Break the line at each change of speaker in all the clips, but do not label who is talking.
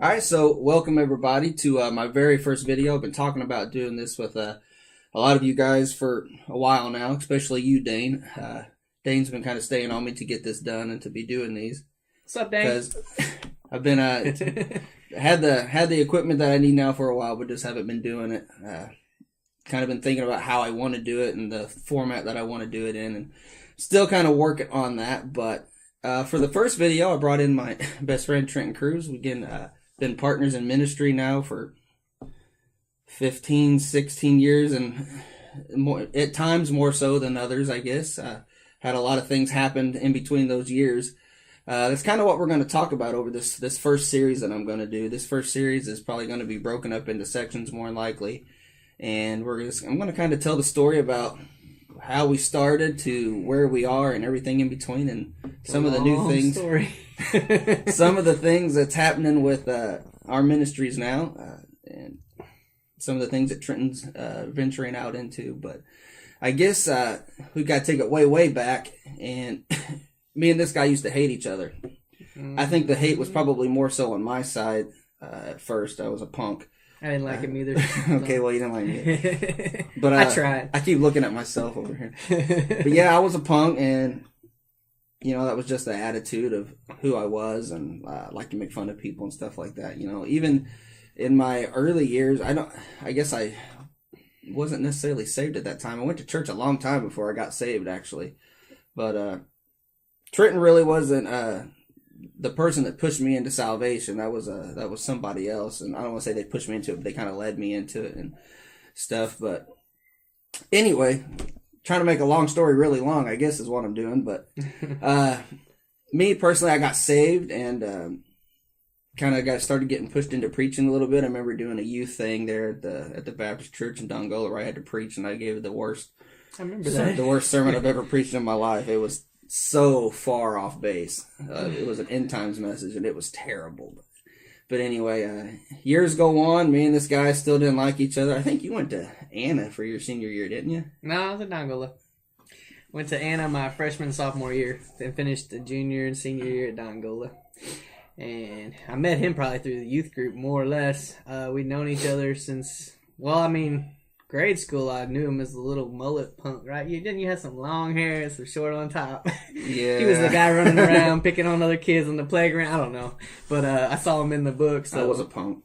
All right, so welcome everybody to my very first video. I've been talking about doing this with a lot of you guys for a while now, especially you, Dane. Dane's been kind of staying on me to get this done and to be doing these.
What's up, Dane?
Because I've been had the equipment that I need now for a while, but just haven't been doing it. Kind of been thinking about how I want to do it and the format that I want to do it in, and still kind of working on that. But for the first video, I brought in my best friend Trenton Cruz. We've been partners in ministry now for 15, 16 years, and more, at times more so than others, I guess. Had a lot of things happen in between those years. That's kind of what we're going to talk about over this first series that I'm going to do. This first series is probably going to be broken up into sections more than likely, and I'm going to kind of tell the story about how we started to where we are and everything in between, and some of the new things. Some of the things that's happening with our ministries now, and some of the things that Trenton's venturing out into. But I guess we got to take it way, way back. And me and this guy used to hate each other. I think the hate was probably more so on my side at first. I was a punk.
I didn't like him either.
Okay, well, you didn't like me. But
I tried.
I keep looking at myself over here. But yeah, I was a punk, and that was just the attitude of who I was, and like to make fun of people and stuff like that. Even in my early years, I guess I wasn't necessarily saved at that time. I went to church a long time before I got saved, actually. But Trenton really wasn't the person that pushed me into salvation. That was somebody else, and I don't want to say they pushed me into it, but they kind of led me into it and stuff. But anyway, trying to make a long story really long, I guess, is what I'm doing. But me personally, I got saved and kind of started getting pushed into preaching a little bit. I remember doing a youth thing there at the Baptist church in Dongola where I had to preach, and I gave it the worst sermon I've ever preached in my life. It was so far off base. It was an end times message, and it was terrible. But anyway, years go on. Me and this guy still didn't like each other. I think you went to Anna for your senior year, didn't you?
No, I was at Dongola. Went to Anna my freshman, sophomore year, then finished the junior and senior year at Dongola. And I met him probably through the youth group, more or less. We'd known each other since, grade school. I knew him as the little mullet punk, right? Didn't you have some long hair and some short on top?
Yeah.
He was the guy running around picking on other kids on the playground. I don't know. But I saw him in the book. So.
I was a punk.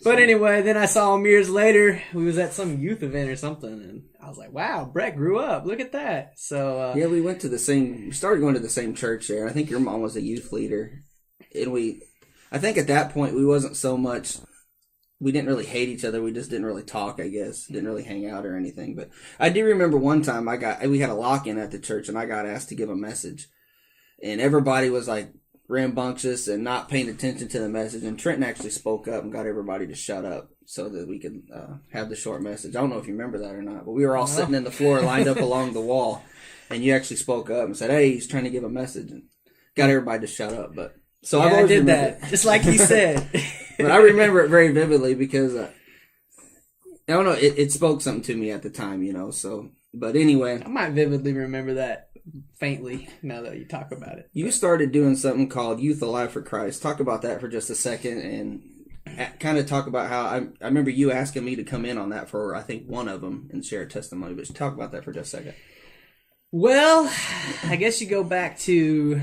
But anyway, then I saw him years later. We was at some youth event or something, and I was like, wow, Brett grew up. Look at that. So
yeah, we started going to the same church there. I think your mom was a youth leader. And I think at that point we wasn't so much, we didn't really hate each other. We just didn't really talk, I guess. Didn't really hang out or anything. But I do remember one time we had a lock-in at the church, and I got asked to give a message. And everybody was like rambunctious and not paying attention to the message. And Trenton actually spoke up and got everybody to shut up so that we could have the short message. I don't know if you remember that or not, but we were all sitting in the floor lined up along the wall. And you actually spoke up and said, hey, he's trying to give a message. And got everybody to shut up. But so
yeah, I did that, just like he said.
But I remember it very vividly because, I don't know, it spoke something to me at the time, so. But anyway.
I might vividly remember that faintly now that you talk about it.
You started doing something called Youth Alive for Christ. Talk about that for just a second and kind of talk about how, I remember you asking me to come in on that for, I think, one of them and share a testimony. But talk about that for just a second.
Well, I guess you go back to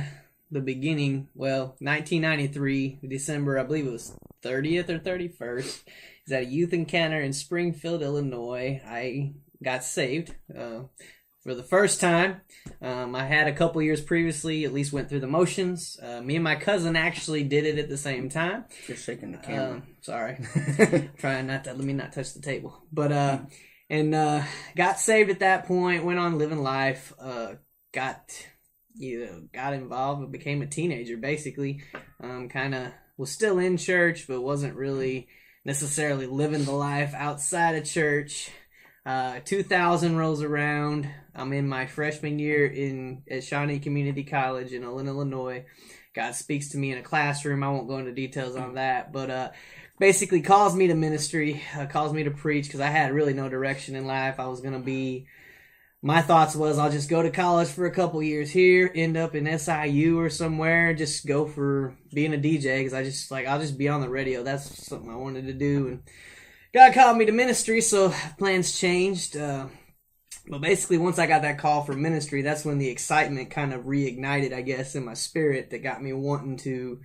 the beginning, 1993, December, I believe it was 30th or 31st, is at a youth encounter in Springfield, Illinois. I got saved for the first time. I had a couple years previously, at least went through the motions. Me and my cousin actually did it at the same time.
You're shaking the camera.
Sorry. Trying let me not touch the table. But, got saved at that point, went on living life, got involved and became a teenager, basically. Kind of was still in church, but wasn't really necessarily living the life outside of church. 2000 rolls around. I'm in my freshman year at Shawnee Community College in Olin, Illinois. God speaks to me in a classroom. I won't go into details on that, but basically calls me to ministry, calls me to preach, because I had really no direction in life. I was going to be my thoughts was I'll just go to college for a couple years here, end up in SIU or somewhere, just go for being a DJ because I'll just be on the radio. That's something I wanted to do, and God called me to ministry, so plans changed. But basically, once I got that call for ministry, that's when the excitement kind of reignited, I guess, in my spirit that got me wanting to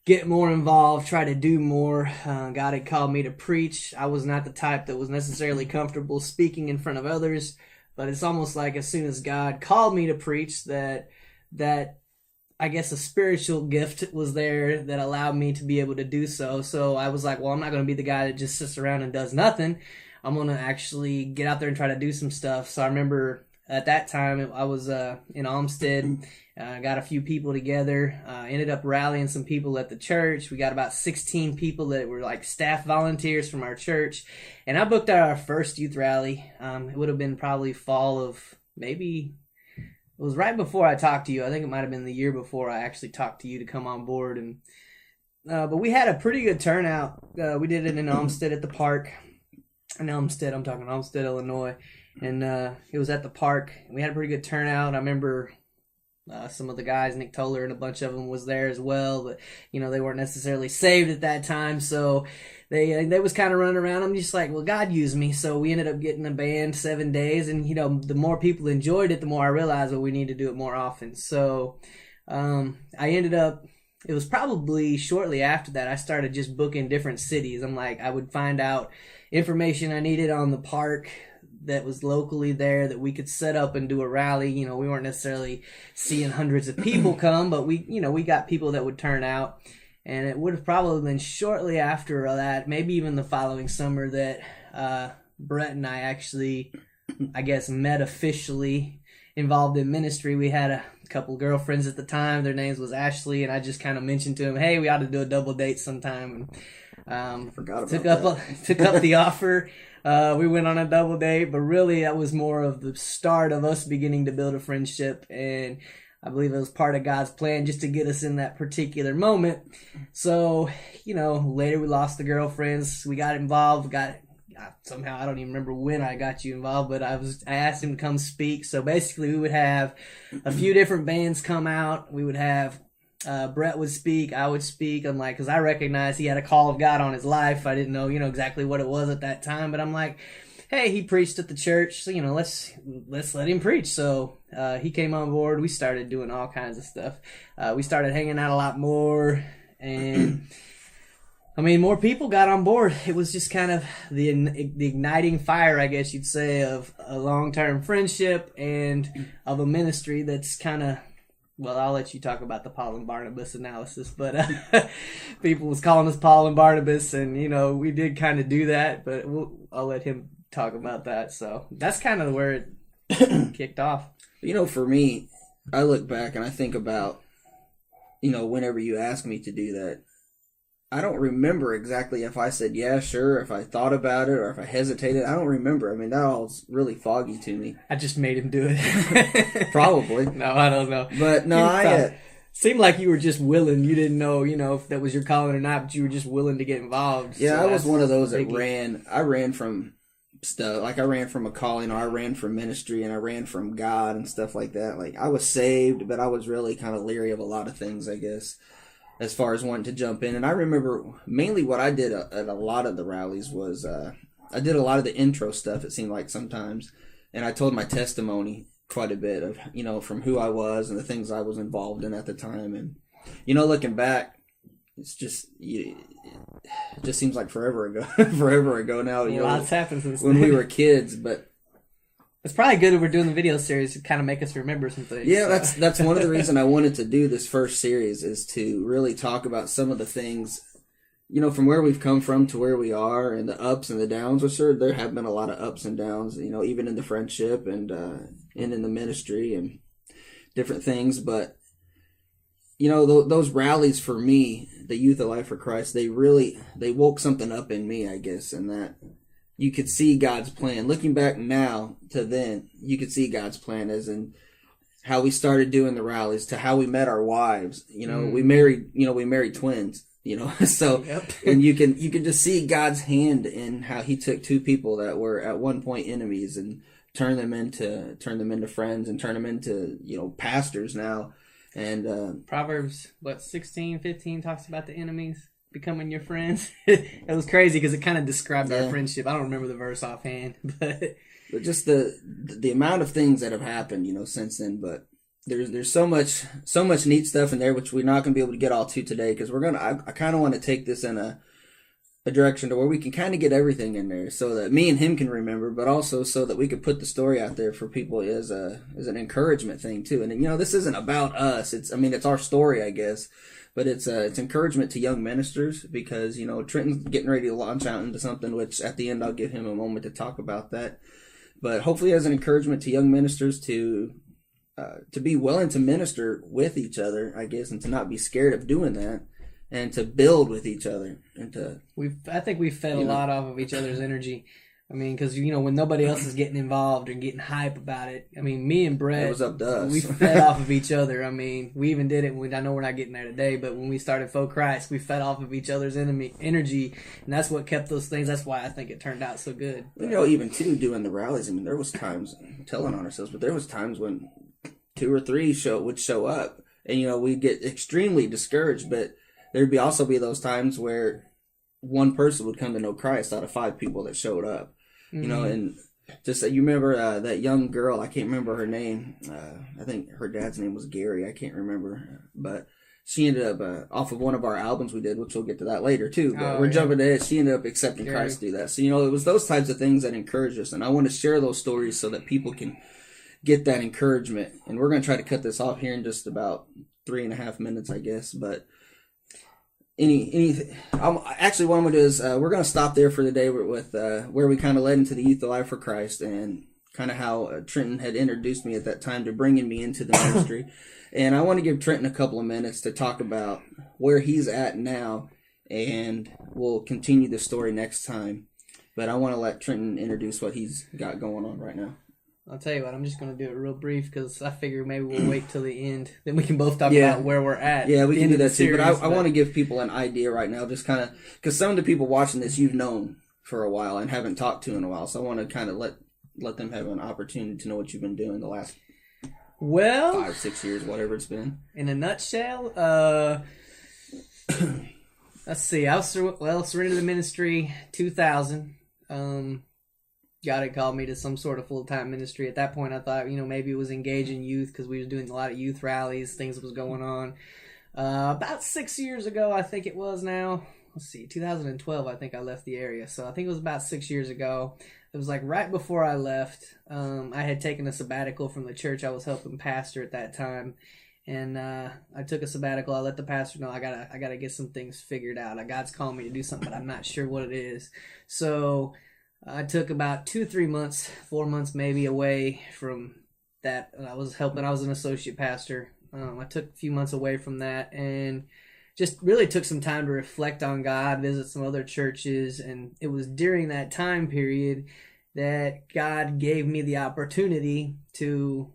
get more involved, try to do more. God had called me to preach. I was not the type that was necessarily comfortable speaking in front of others, but it's almost like as soon as God called me to preach that I guess a spiritual gift was there that allowed me to be able to do so. So I was like, well, I'm not going to be the guy that just sits around and does nothing. I'm going to actually get out there and try to do some stuff. So I remember at that time I was in Olmsted, got a few people together, ended up rallying some people at the church. We got about 16 people that were like staff volunteers from our church. And I booked our first youth rally. It would have been probably fall of maybe... It was right before I talked to you. I think it might have been the year before I actually talked to you to come on board. And but we had a pretty good turnout. We did it in Olmsted at the park. In Olmsted, I'm talking Olmsted, Illinois. And it was at the park. We had a pretty good turnout. I remember some of the guys, Nick Toller and a bunch of them was there as well. But, you know, they weren't necessarily saved at that time. So they was kind of running around. I'm just like, well, God used me. So we ended up getting a band 7 days. And, you know, the more people enjoyed it, the more I realized, well, we need to do it more often. So I ended up, it was probably shortly after that, I started just booking different cities. I'm like, I would find out information I needed on the park that was locally there that we could set up and do a rally. You know, we weren't necessarily seeing hundreds of people come, but we got people that would turn out. And it would have probably been shortly after that, maybe even the following summer, that Brett and I actually, I guess, met officially involved in ministry. We had a couple girlfriends at the time. Their names was Ashley, and I just kind of mentioned to him, hey, we ought to do a double date sometime. And took up the offer. We went on a double date, but really that was more of the start of us beginning to build a friendship, and I believe it was part of God's plan just to get us in that particular moment. So, you know, later we lost the girlfriends. We got involved. Somehow, I don't even remember when I got you involved, but I asked him to come speak. So basically, we would have a few different bands come out. We would have Brett would speak, I would speak. I'm like, because I recognized he had a call of God on his life. I didn't know, exactly what it was at that time, but I'm like, hey, he preached at the church, so let's let him preach. So he came on board. We started doing all kinds of stuff. We started hanging out a lot more, and I mean, more people got on board. It was just kind of the igniting fire, I guess you'd say, of a long-term friendship and of a ministry that's kind of, well, I'll let you talk about the Paul and Barnabas analysis, but people was calling us Paul and Barnabas, and, we did kind of do that, but I'll let him talk about that. So that's kind of where it kicked off.
For me, I look back and I think about, whenever you ask me to do that, I don't remember exactly if I said, yeah, sure, if I thought about it or if I hesitated. I don't remember. I mean, that all's really foggy to me.
I just made him do it.
Probably.
No, I don't know.
But no,
seemed like you were just willing. You didn't know, if that was your calling or not, but you were just willing to get involved.
Yeah, so I was one of those that ran. I ran from stuff. Like, I ran from a calling, or I ran from ministry, and I ran from God and stuff like that. Like, I was saved, but I was really kind of leery of a lot of things, I guess, as far as wanting to jump in. And I remember mainly what I did at a lot of the rallies was I did a lot of the intro stuff, it seemed like sometimes. And I told my testimony quite a bit of, from who I was and the things I was involved in at the time. And, looking back, it's just, it just seems like forever ago now.
Lots happened since
when we were kids, but
it's probably good that we're doing the video series to kind of make us remember some things.
Yeah, so. That's one of the reasons I wanted to do this first series, is to really talk about some of the things, from where we've come from to where we are, and the ups and the downs. Well, sure, there have been a lot of ups and downs, even in the friendship and in the ministry and different things. But, those rallies for me, the Youth of Life for Christ, they woke something up in me, I guess, and that you could see God's plan. Looking back now to then, you could see God's plan, as in how we started doing the rallies, to how we met our wives. We married twins. So yep. And you can just see God's hand in how He took two people that were at one point enemies and turn them into friends and turn them into, pastors now. And
Proverbs 16:15 talks about the enemies becoming your friends. It was crazy because it kind of described our friendship. I don't remember the verse offhand, but
just the amount of things that have happened, since then. But there's so much neat stuff in there, which we're not going to be able to get all to today, because I kind of want to take this in a direction to where we can kind of get everything in there, so that me and him can remember, but also so that we could put the story out there for people as an encouragement thing too. And this isn't about us. It's our story, I guess, but it's encouragement to young ministers, because Trenton's getting ready to launch out into something, which at the end I'll give him a moment to talk about that. But hopefully as an encouragement to young ministers to be willing to minister with each other, I guess, and to not be scared of doing that, and to build with each other, and
I think we fed a lot off of each other's energy. I mean, because when nobody else is getting involved or getting hype about it, I mean, me and Brett,
it was up to us.
We fed off of each other. I mean, we even did it when, I know we're not getting there today, but when we started Faux Christ, we fed off of each other's energy, and that's what kept those things. That's why I think it turned out so good.
Even too, doing the rallies, I mean, there was times, telling on ourselves, but there was times when 2 or 3 would show up, and we'd get extremely discouraged, but there'd also be those times where one person would come to know Christ out of 5 people that showed up. And just you remember that young girl, I can't remember her name. I think her dad's name was Gary. I can't remember. But she ended up, off of one of our albums we did, which we'll get to that later too. But we're jumping to it. She ended up accepting Christ through that. So, it was those types of things that encouraged us. And I want to share those stories so that people can get that encouragement. And we're going to try to cut this off here in just about 3.5 minutes, I guess. But actually what I'm going to do is we're going to stop there for the day with where we kind of led into the Youth Alive for Christ, and kind of how Trenton had introduced me at that time to bringing me into the ministry. And I want to give Trenton a couple of minutes to talk about where he's at now, and we'll continue the story next time. But I want to let Trenton introduce what he's got going on right now.
I'll tell you what, I'm just going to do it real brief, because I figure maybe we'll wait till the end. Then we can both talk about where we're at.
Yeah, we can do that too. But I want to give people an idea right now, just kind of, because some of the people watching this you've known for a while and haven't talked to in a while. So I want to kind of let them have an opportunity to know what you've been doing the last 5-6 years, whatever it's been.
In a nutshell, let's see. I was surrendered to the ministry 2000. God had called me to some sort of full-time ministry. At that point, I thought, maybe it was engaging youth, because we was doing a lot of youth rallies, things was going on. About 6 years ago, I think it was now. Let's see, 2012, I think I left the area. So I think it was about 6 years ago. It was like right before I left. I had taken a sabbatical from the church I was helping pastor at that time. And I took a sabbatical. I let the pastor know I gotta get some things figured out. God's calling me to do something, but I'm not sure what it is. So I took about 2-3 months, 4 months maybe away from that. I was an associate pastor. I took a few months away from that, and just really took some time to reflect on God, visit some other churches. And it was during that time period that God gave me the opportunity to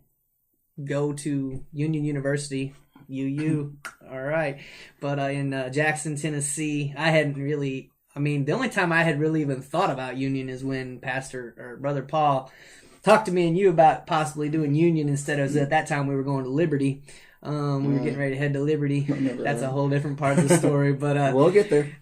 go to Union University, UU, all right. But in Jackson, Tennessee, the only time I had really even thought about Union is when Brother Paul talked to me and you about possibly doing Union instead of, at that time we were going to Liberty. We were getting ready to head to Liberty. That's a whole different part of the story, but
we'll get there.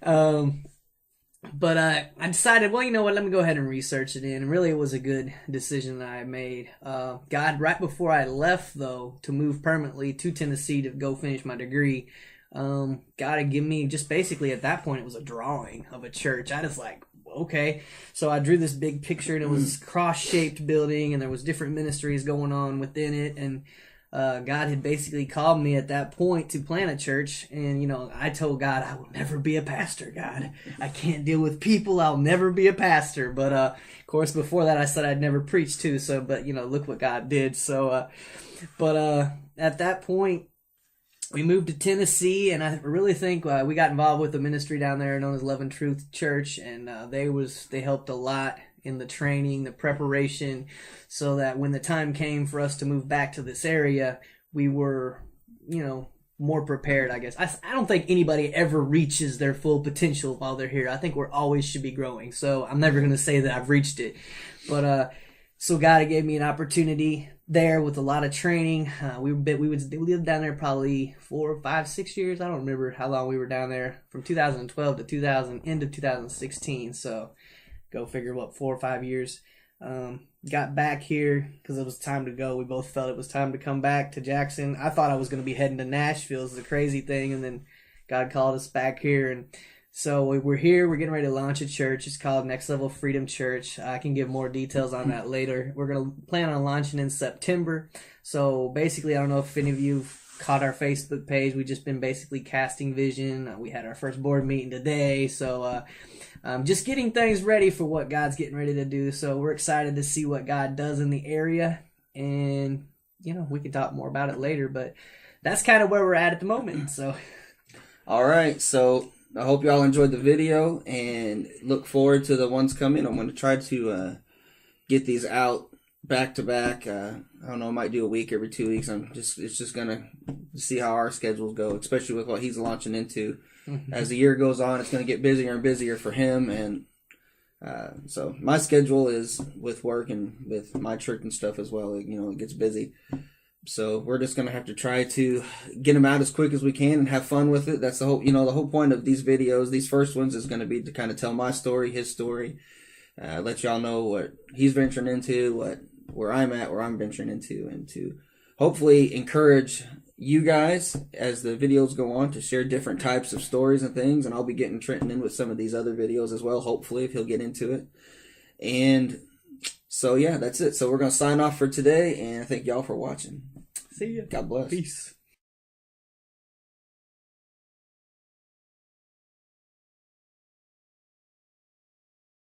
But I decided, well, you know what, let me go ahead and research it in. And really, it was a good decision that I made. God, right before I left, though, to move permanently to Tennessee to go finish my degree, God had given me, just basically at that point, it was a drawing of a church. I just like, okay. So I drew this big picture, and it was this cross-shaped building, and there was different ministries going on within it. And God had basically called me at that point to plant a church. And, I told God, I will never be a pastor, God. I can't deal with people. I'll never be a pastor. But, of course, before that, I said I'd never preach too. So, but, look what God did. So, at that point, we moved to Tennessee, and I really think we got involved with a ministry down there known as Love and Truth Church, and they helped a lot in the training, the preparation, so that when the time came for us to move back to this area, we were, more prepared, I guess. I don't think anybody ever reaches their full potential while they're here. I think we always should be growing, so I'm never going to say that I've reached it. But So God gave me an opportunity there with a lot of training. We lived down there probably 4, 5, 6 years. I don't remember how long we were down there, from 2012 to end of 2016. So go figure what, 4 or 5 years. Got back here because it was time to go. We both felt it was time to come back to Jackson. I thought I was going to be heading to Nashville. Is the crazy thing, and then God called us back here, and so we're here. We're getting ready to launch a church. It's called Next Level Freedom Church. I can give more details on that later. We're going to plan on launching in September. So basically, I don't know if any of you caught our Facebook page. We've just been basically casting vision. We had our first board meeting today. So just getting things ready for what God's getting ready to do. So we're excited to see what God does in the area. And, we can talk more about it later. But that's kind of where we're at the moment. So,
all right. So I hope y'all enjoyed the video and look forward to the ones coming. I'm going to try to get these out back to back. I don't know, I might do a week every 2 weeks. It's just going to see how our schedules go, especially with what he's launching into. As the year goes on, it's going to get busier and busier for him. And so my schedule is with work and with my church and stuff as well. It gets busy. So we're just going to have to try to get them out as quick as we can and have fun with it. That's the whole point of these videos. These first ones is going to be to kind of tell my story, his story, let y'all know what he's venturing into, where I'm at, where I'm venturing into, and to hopefully encourage you guys as the videos go on to share different types of stories and things. And I'll be getting Trenton in with some of these other videos as well, hopefully, if he'll get into it. And so, yeah, that's it. So we're going to sign off for today, and thank y'all for watching.
See ya.
God bless.
Peace.